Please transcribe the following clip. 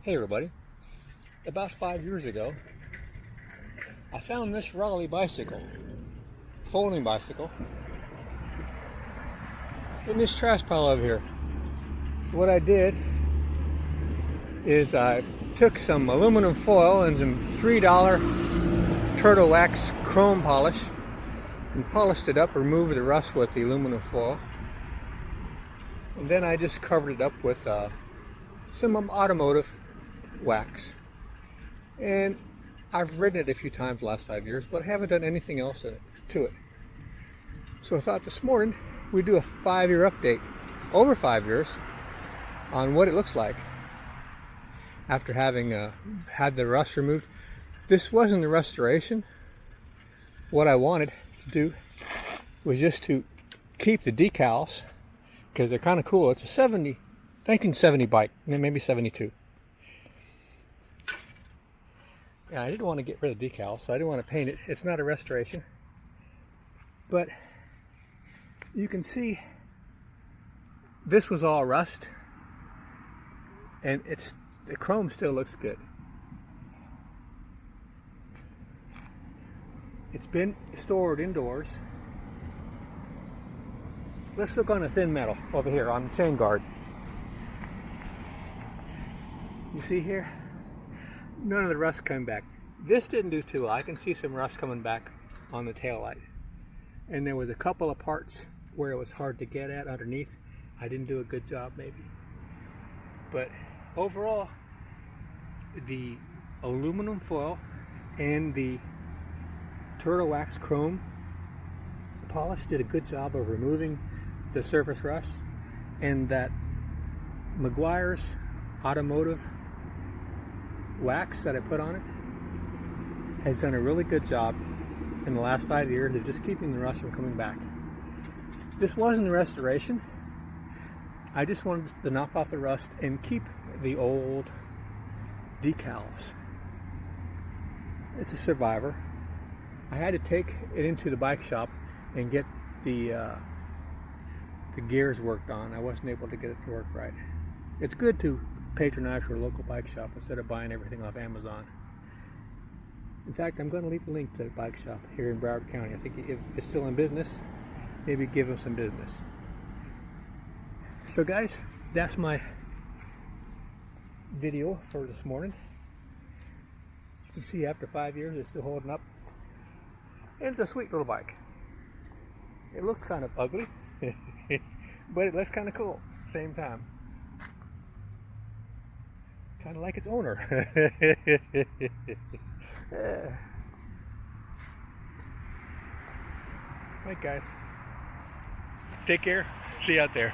Hey everybody, about 5 years ago I found this Raleigh bicycle, folding bicycle, in this trash pile over here. So what I did is I took some aluminum foil and some $3 turtle wax chrome polish and polished it up, removed the rust with the aluminum foil, and then I just covered it up with some automotive wax. And I've ridden it a few times the last 5 years, but I haven't done anything else to it. So I thought this morning we'd do a 5-year update, over 5 years, on what it looks like after having had the rust removed. This wasn't a restoration. What I wanted to do was just to keep the decals, because they're kind of cool. It's a 1970 bike, maybe 72. And I didn't want to get rid of decals, so I didn't want to paint it. It's not a restoration. But you can see this was all rust, and the chrome still looks good. It's been stored indoors. Let's look on the thin metal over here on the chain guard. You see here? None of the rust coming back. This didn't do too well. I can see some rust coming back on the tail light. And there was a couple of parts where it was hard to get at underneath. I didn't do a good job maybe. But overall, the aluminum foil and the turtle wax chrome polish did a good job of removing the surface rust, and that Maguire's automotive wax that I put on it has done a really good job in the last 5 years of just keeping the rust from coming back. This wasn't a restoration. I just wanted to knock off the rust and keep the old decals. It's a survivor. I had to take it into the bike shop and get the gears worked on. I wasn't able to get it to work right. It's good to patronize your local bike shop instead of buying everything off Amazon. In fact, I'm going to leave a link to the bike shop here in Broward County. I think if it's still in business, maybe give them some business. So guys, that's my video for this morning. You can see after 5 years it's still holding up. And it's a sweet little bike. It looks kind of ugly, but it looks kind of cool at the same time. Kind of like its owner. Right, guys. Take care. See you out there.